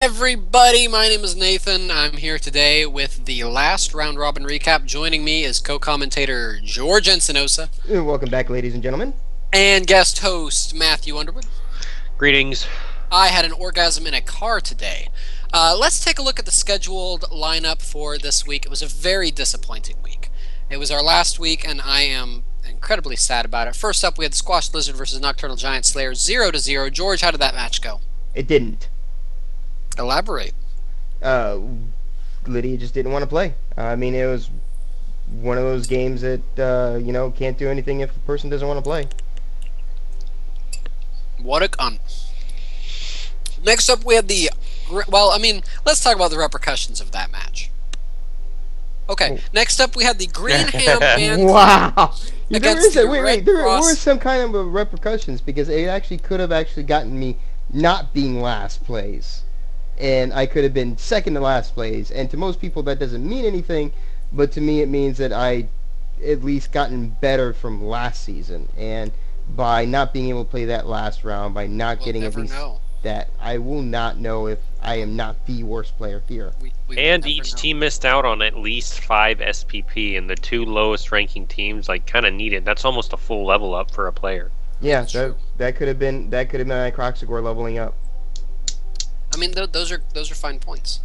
Everybody, my name is Nathan. I'm here today with the last round robin recap. Joining me is co-commentator George Encinosa Welcome back, ladies and gentlemen. and guest host Matthew Underwood. Greetings. I had an orgasm in a car today. Let's take a look at the scheduled lineup for this week. It was a very disappointing week. It was our last week, and I am incredibly sad about it. First up, we had the Squash Lizard versus Nocturnal Giant Slayer 0-0. George, how did that match go? It didn't. Elaborate. Lydia just didn't want to play. I mean, it was one of those games that, can't do anything if the person doesn't want to play. What a Next up, we had let's talk about the repercussions of that match. Okay, next up, we had the Greenham Man Wow! against the Red there Cross. were some kind of repercussions because it actually could have gotten me not being last place. And I could have been second to last place. And to most people, that doesn't mean anything. But to me, it means that I at least gotten better from last season. And by not being able to play that last round, by not getting at least that, I will not know if I am not the worst player here. And each team missed out on at least 5 SPP, and the 2 lowest ranking teams kind of need it. That's almost a full level up for a player. Yeah, that could have been Croxagore leveling up. I mean, those are fine points.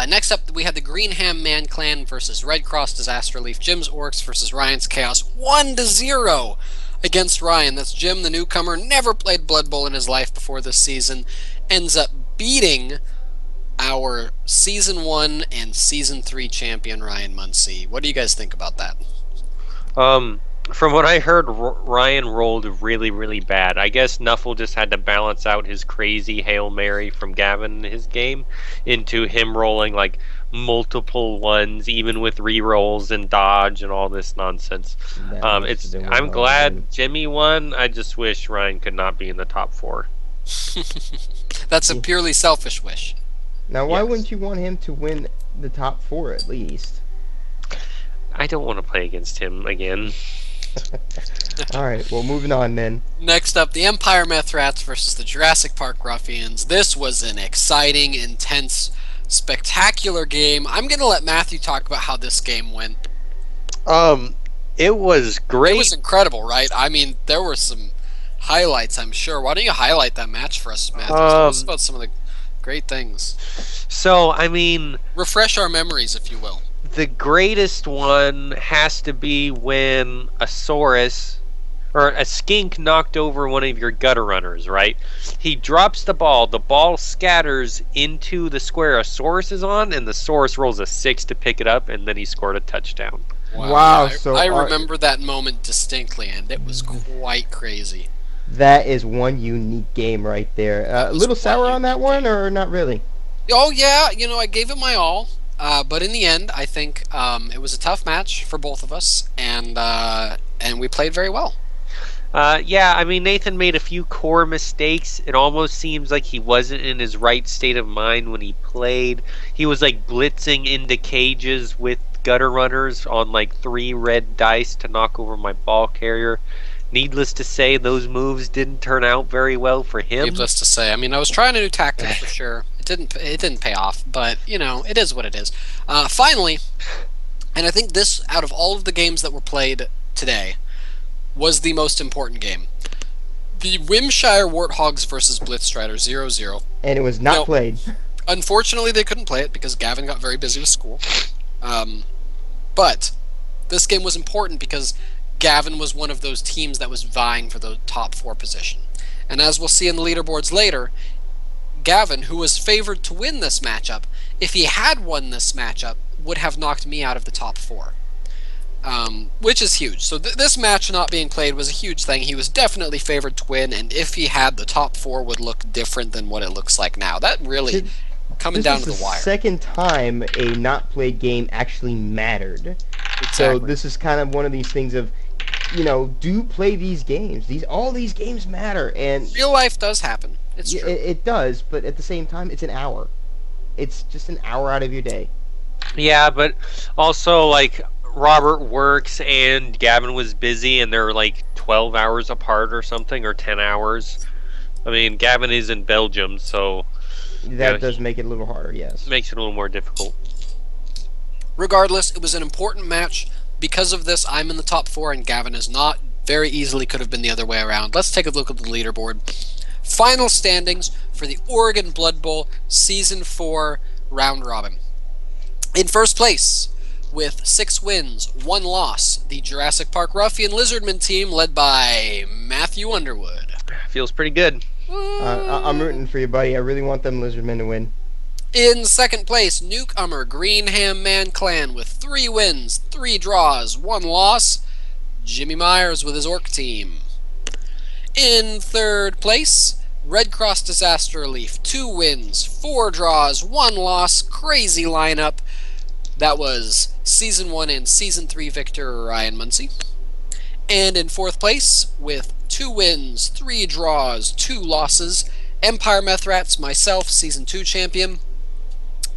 Next up, we had the Greenham Man Clan versus Red Cross Disaster Relief. Jim's Orcs versus Ryan's Chaos. 1-0 against Ryan. That's Jim, the newcomer, never played Blood Bowl in his life before this season. Ends up beating our Season 1 and Season 3 champion, Ryan Muncie. What do you guys think about that? From what I heard, Ryan rolled really, really bad. I guess Nuffle just had to balance out his crazy Hail Mary from Gavin in his game into him rolling multiple ones, even with re-rolls and dodge and all this nonsense. I'm glad Jimmy won. I just wish Ryan could not be in the top 4. That's a purely selfish wish. Now, why wouldn't you want him to win the top 4 at least? I don't want to play against him again. Alright, well, moving on then. Next up, the Empire Meth Rats versus the Jurassic Park Ruffians. This was an exciting, intense, spectacular game. I'm going to let Matthew talk about how this game went. It was great. It was incredible, right? I mean, there were some highlights, I'm sure. Why don't you highlight that match for us, Matthew? Tell us about some of the great things. So, I mean... refresh our memories, if you will. The greatest one has to be when a Saurus or a skink knocked over one of your gutter runners, right? He drops the ball scatters into the square a Saurus is on, and the Saurus rolls a 6 to pick it up, and then he scored a touchdown. Wow, I remember that moment distinctly, and it was quite crazy. That is one unique game right there. A little sour on that one, or not really? Oh, yeah, I gave it my all. But in the end, I think it was a tough match for both of us, and we played very well. Yeah, I mean, Nathan made a few core mistakes. It almost seems like he wasn't in his right state of mind when he played. He was blitzing into cages with gutter runners on 3 red dice to knock over my ball carrier. Needless to say, those moves didn't turn out very well for him. Needless to say, I mean, I was trying a new tactic for sure. It didn't pay off, but it is what it is. Finally, and I think this, out of all of the games that were played today, was the most important game. The Wimshire Warthogs versus Blitzstrider 0-0. And it was not played. Unfortunately, they couldn't play it because Gavin got very busy with school. But this game was important because Gavin was one of those teams that was vying for the top 4 position. And as we'll see in the leaderboards later, Gavin, who was favored to win this matchup, if he had won this matchup, would have knocked me out of the top 4. Which is huge. So this match not being played was a huge thing. He was definitely favored to win, and if he had, the top 4 would look different than what it looks like now. That really coming down to the wire. This is the second time a not played game actually mattered. Exactly. So this is kind of one of these things of, do play these games. All these games matter, and real life does happen. It's true. It does, but at the same time, it's an hour. It's just an hour out of your day. Yeah, but also, Robert works and Gavin was busy, and they're 12 hours apart or something, or 10 hours. I mean, Gavin is in Belgium, so That does make it a little harder, yes. Makes it a little more difficult. Regardless, it was an important match. Because of this, I'm in the top 4 and Gavin is not. Very easily could have been the other way around. Let's take a look at the leaderboard. Final standings for the Oregon Blood Bowl Season 4 Round Robin. In first place, with 6 wins, 1 loss, the Jurassic Park Ruffian Lizardman team led by Matthew Underwood. Feels pretty good. I'm rooting for you, buddy. I really want them Lizardmen to win. In second place, newcomer Greenham Man Clan with 3 wins, 3 draws, 1 loss, Jimmy Myers with his Orc team. In third place, Red Cross Disaster Relief, 2 wins, 4 draws, 1 loss, crazy lineup. That was Season 1 and Season 3 victor Ryan Muncie. And in fourth place, with 2 wins, 3 draws, 2 losses, Empire Methrats, myself, Season 2 champion.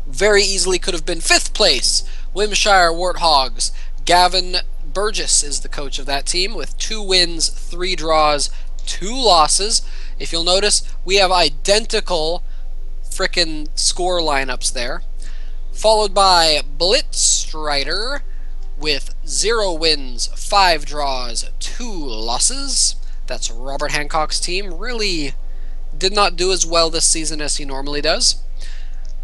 Very easily could have been 5th place, Wimshire Warthogs. Gavin Burgess is the coach of that team with 2 wins, 3 draws, 2 losses. If you'll notice, we have identical frickin' score lineups there. Followed by Blitzstrider with 0 wins, 5 draws, 2 losses. That's Robert Hancock's team. Really did not do as well this season as he normally does.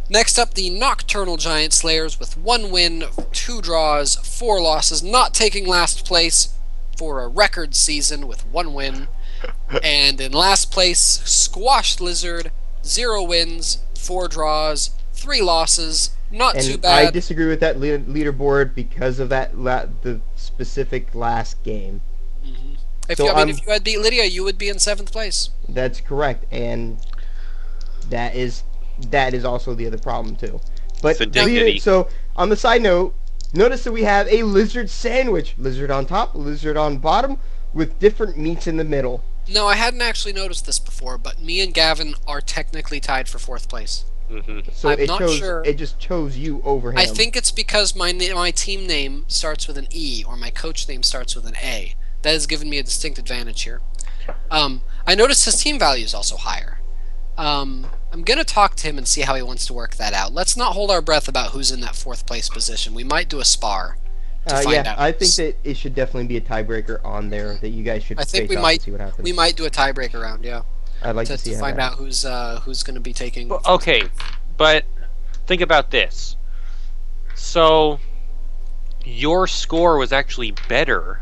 Next up, the Nocturnal Giant Slayers with 1 win, 2 draws, 4 losses, not taking last place for a record season with 1 win. And in last place, Squashed Lizard, 0 wins, 4 draws, 3 losses, not too bad. I disagree with that leaderboard because of that the specific last game. Mm-hmm. If So you had beat Lydia, you would be in 7th place. That's correct, and that is also the other problem too. But so on the side note, notice that we have a lizard sandwich: lizard on top, lizard on bottom, with different meats in the middle. No, I hadn't actually noticed this before, but me and Gavin are technically tied for 4th place. Mm-hmm. So I'm not sure. It just chose you over him. I think it's because my team name starts with an E, or my coach name starts with an A. That has given me a distinct advantage here. I noticed his team value is also higher. I'm going to talk to him and see how he wants to work that out. Let's not hold our breath about who's in that 4th place position. We might do a spar to find out. I think that it should definitely be a tiebreaker on there that you guys should face off and see what happens. We might do a tiebreaker round, yeah. I'd like to see find out who's going to be taking. Okay, but think about this. So your score was actually better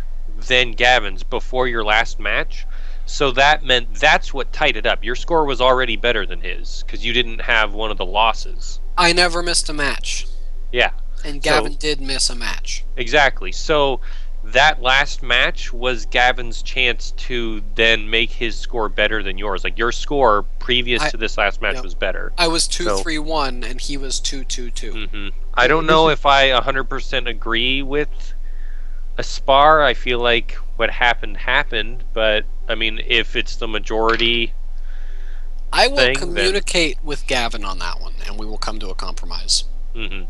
than Gavin's before your last match. So that meant that's what tied it up. Your score was already better than his because you didn't have one of the losses. I never missed a match. Yeah. And Gavin did miss a match. Exactly. So that last match was Gavin's chance to then make his score better than yours. Like your score previous to this last match was better. I was 2-3-1 and he was 2-2-2. Mm-hmm. I don't know if I 100% agree with a spar. I feel like what happened, but I mean, if it's the majority, I will communicate with Gavin on that one, and we will come to a compromise. Mm-hmm.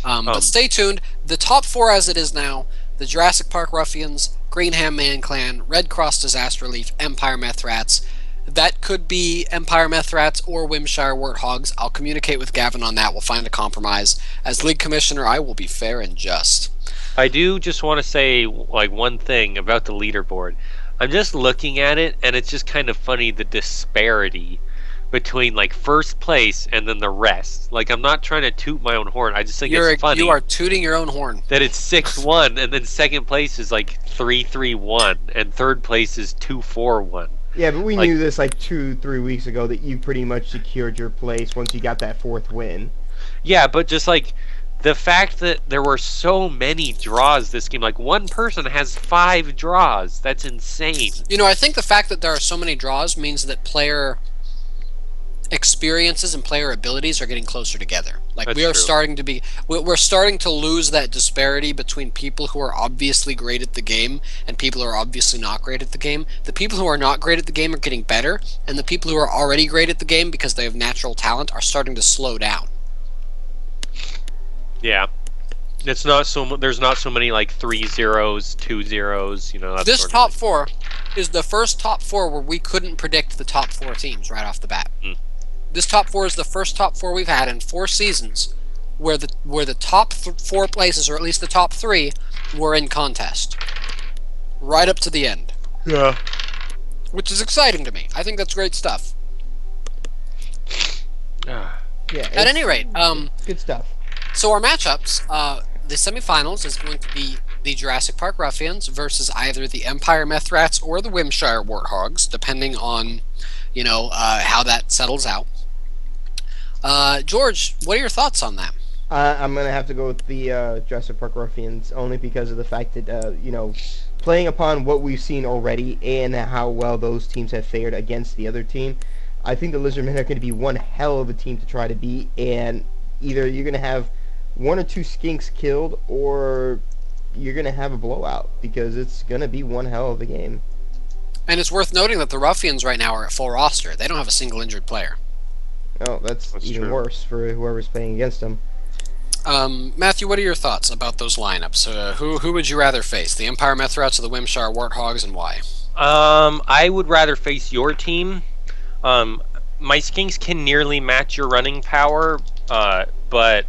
But stay tuned. The top 4 as it is now: the Jurassic Park Ruffians, Greenham Man Clan, Red Cross Disaster Relief, Empire Methrats. That could be Empire Methrats or Wimshire Warthogs. I'll communicate with Gavin on that. We'll find a compromise. As league commissioner, I will be fair and just. I do just want to say like one thing about the leaderboard. I'm just looking at it, and it's just kind of funny, the disparity between like first place and then the rest. Like, I'm not trying to toot my own horn. I just think it's funny. You are tooting your own horn. That it's 6-1, and then second place is like 3-3-1, and third place is 2-4-1. Yeah, but we knew this like 2-3 weeks ago that you pretty much secured your place once you got that 4th win. Yeah, but just like the fact that there were so many draws this game, like one person has 5 draws. That's insane. You know, I think the fact that there are so many draws means that player experiences and player abilities are getting closer together. Like, That's we are true. we're starting to lose that disparity between people who are obviously great at the game and people who are obviously not great at the game. The people who are not great at the game are getting better, and the people who are already great at the game because they have natural talent are starting to slow down. Yeah. It's not so. There's not so many like 3 zeros, 2 zeros. You know. That This sort of top thing. 4 is the first top 4 where we couldn't predict the top 4 teams right off the bat. This top four is the first top four we've had in 4 seasons where the top 4 places, or at least the top 3, were in contest. Right up to the end. Yeah. Which is exciting to me. I think that's great stuff. Yeah. At any rate, good stuff. so our matchups, the semifinals is going to be the Jurassic Park Ruffians versus either the Empire Methrats or the Whimshire Warthogs, depending on, how that settles out. George, what are your thoughts on that? I'm going to have to go with the Jurassic Park Ruffians, only because of the fact that, playing upon what we've seen already and how well those teams have fared against the other team, I think the Lizardmen are going to be one hell of a team to try to beat, and either you're going to have 1 or 2 skinks killed, or you're going to have a blowout, because it's going to be one hell of a game. And it's worth noting that the Ruffians right now are at full roster. They don't have a single injured player. Oh, that's even true. worse for whoever's playing against them. Matthew, what are your thoughts about those lineups? Who would you rather face, the Empire Methrats or the Whimshire Warthogs, and why? I would rather face your team. My skinks can nearly match your running power, but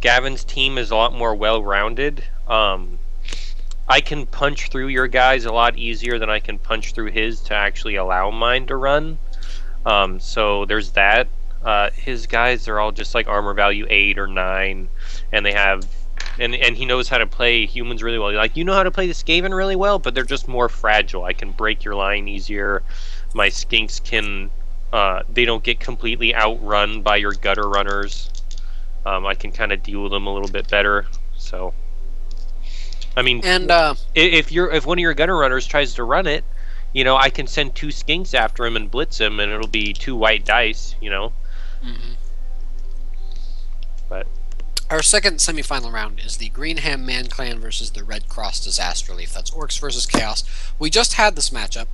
Gavin's team is a lot more well-rounded. I can punch through your guys a lot easier than I can punch through his to actually allow mine to run. So there's that. His guys are all just like armor value 8 or 9, and they have, and he knows how to play humans really well. Like, you know how to play the Skaven really well, but they're just more fragile. I can break your line easier. My skinks can, they don't get completely outrun by your gutter runners. I can kind of deal with them a little bit better. So, I mean, And if one of your gutter runners tries to run it, I can send 2 skinks after him and blitz him, and it'll be 2 white dice. mhm. But Our second semifinal round is the Greenham Man Clan versus the Red Cross Disaster Relief. That's Orcs versus Chaos. We just had this matchup,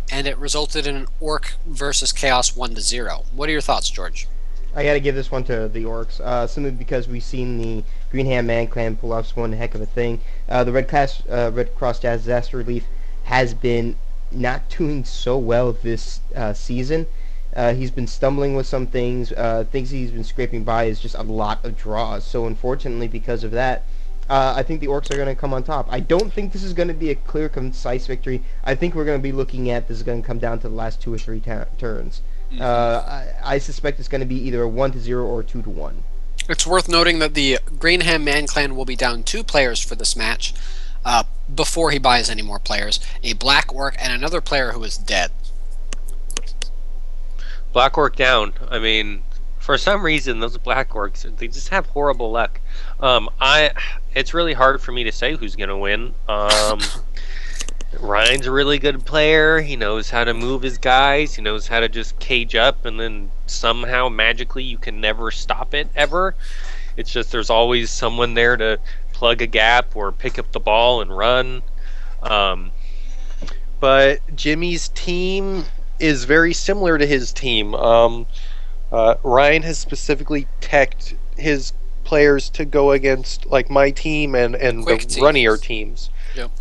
and it resulted in an Orc versus Chaos 1-0. What are your thoughts, George? I got to give this one to the Orcs, simply because we've seen the Greenham Man Clan pull off one heck of a thing. The Red Cross Disaster Relief has been not doing so well this season. He's been stumbling with some things. Things he's been scraping by is just a lot of draws. So unfortunately, because of that, I think the Orcs are going to come on top. I don't think this is going to be a clear, concise victory. I think we're going to be looking at this is going to come down to the last 2 or 3 turns. I suspect it's going to be either a 1-0 or a 2-1. It's worth noting that the Greenham Man Clan will be down 2 players for this match before he buys any more players. A Black Orc and another player who is dead. Black Orc down. I mean, for some reason, those Black Orcs, they just have horrible luck. It's really hard for me to say who's going to win. Ryan's a really good player. He knows how to move his guys. He knows how to just cage up, and then somehow, magically, you can never stop it, ever. It's just there's always someone there to plug a gap or pick up the ball and run. But Jimmy's team is very similar to his team. Ryan has specifically teched his players to go against like my team and the runnier teams. Yep.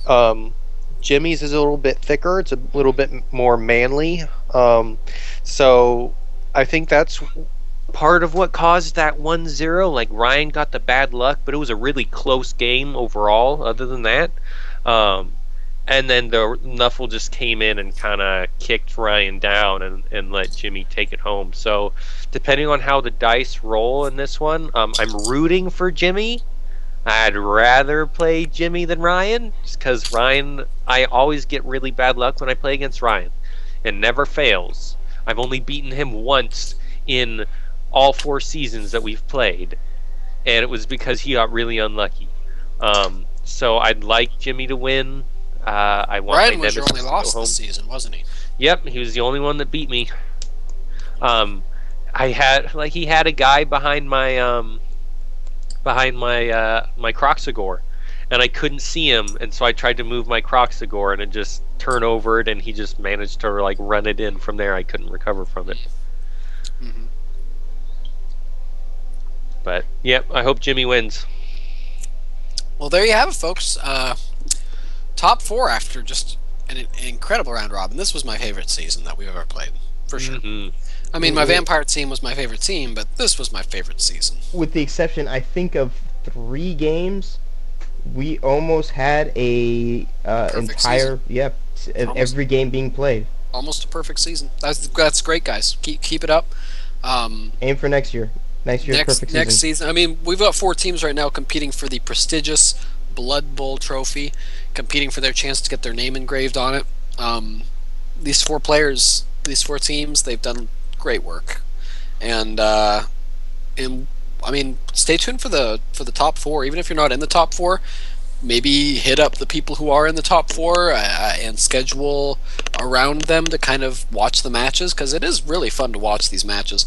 Jimmy's is a little bit thicker. It's a little bit more manly. So I think that's part of what caused that 1-0. Like, Ryan got the bad luck, but it was a really close game overall, other than that. And then the Nuffle just came in and kind of kicked Ryan down and let Jimmy take it home. So depending on how the dice roll in this one, I'm rooting for Jimmy. I'd rather play Jimmy than Ryan, just because Ryan, I always get really bad luck when I play against Ryan. It never fails. I've only beaten him once in all 4 seasons that we've played, and it was because he got really unlucky. So I'd like Jimmy to win. I want Ryan my was your nemesis only to go loss home. this season, wasn't he? Yep, he was the only one that beat me. He had a guy behind my my Croxagore, and I couldn't see him, and so I tried to move my Croxagore, and it just turned over, and he just managed to like run it in from there. I couldn't recover from it. Mm-hmm. But yep, I hope Jimmy wins. Well, there you have it, folks. Top 4 after just an incredible round robin. This was my favorite season that we've ever played, for sure. Mm-hmm. I mean, my vampire team was my favorite team, but this was my favorite season. With the exception, I think, of 3 games, we almost had a entire every game being played. Almost a perfect season. That's great, guys. Keep it up. Aim for next year. Next year's perfect season. Next season. I mean, we've got 4 teams right now competing for the prestigious Blood Bowl trophy, competing for their chance to get their name engraved on it. These 4 players, these 4 teams, they've done great work, and I mean, stay tuned for the top 4. Even if you're not in the top 4, maybe hit up the people who are in the top 4 and schedule around them to kind of watch the matches, because it is really fun to watch these matches.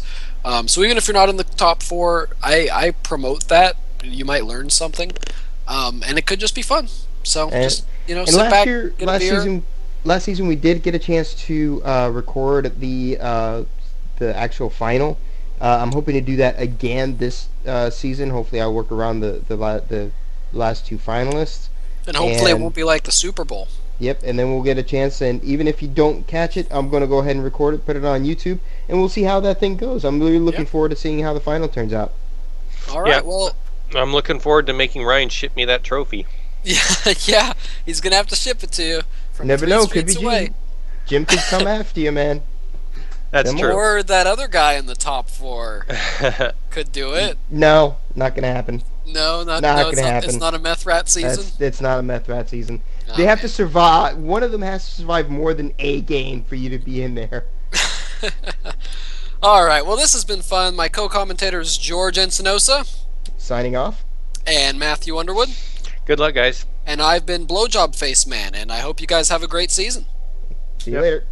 So even if you're not in the top 4, I promote that. You might learn something, and it could just be fun. So just sit back, get a beer. Last season we did get a chance to record the actual final. I'm hoping to do that again this season. Hopefully I'll work around the last 2 finalists. And hopefully it won't be like the Super Bowl. Yep, and then we'll get a chance, and even if you don't catch it, I'm going to go ahead and record it, put it on YouTube, and we'll see how that thing goes. I'm really looking forward to seeing how the final turns out. All right, well... I'm looking forward to making Ryan ship me that trophy. Yeah, he's going to have to ship it to you. From Never 3 know, could be streets away. Jim could come after you, man. That's true. Or that other guy in the top 4 could do it. No, not going to happen. No, not going to happen. It's not a meth rat season? It's not a meth rat season. They have to survive. One of them has to survive more than a game for you to be in there. All right, well, this has been fun. My co-commentator is George Encinosa. Signing off. And Matthew Underwood. Good luck, guys. And I've been Blowjob Face Man, and I hope you guys have a great season. See you later.